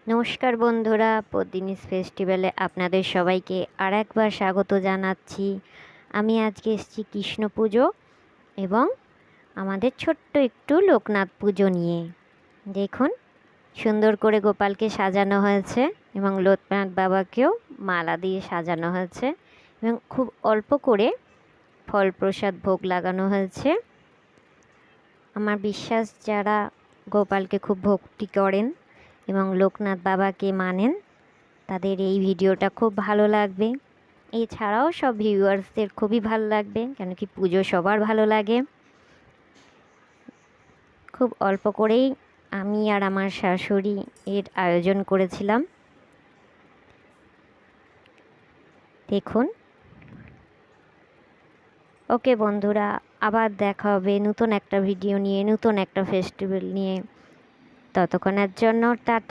নমস্কার বন্ধুরা, পদ্মিনীস ফেস্টিভ্যালে আপনাদের সবাইকে আর একবার স্বাগত জানাচ্ছি। আমি আজকে এসেছি কৃষ্ণ পুজো এবং আমাদের ছোট্ট একটু লোকনাথ পুজো নিয়ে। দেখুন, সুন্দর করে গোপালকে সাজানো হয়েছে এবং লোকনাথ বাবাকেও মালা দিয়ে সাজানো হয়েছে এবং খুব অল্প করে ফল প্রসাদ ভোগ লাগানো হয়েছে। আমার বিশ্বাস, যারা গোপালকে খুব ভক্তি করেন এবং লোকনাথ বাবাকে মানেন, তাদের এই ভিডিওটা খুব ভালো লাগবে। এছাড়াও সব ভিউয়ার্সদের খুবই ভালো লাগবে, কেন কি পুজো সবার ভালো লাগে। খুব অল্প করেই আমি আর আমার শাশুড়ি এর আয়োজন করেছিলাম। দেখুন। ওকে বন্ধুরা, আবার দেখা হবে নতুন একটা ভিডিও নিয়ে, নতুন একটা ফেস্টিভ্যাল নিয়ে। ততক্ষণের জন্য টাটা।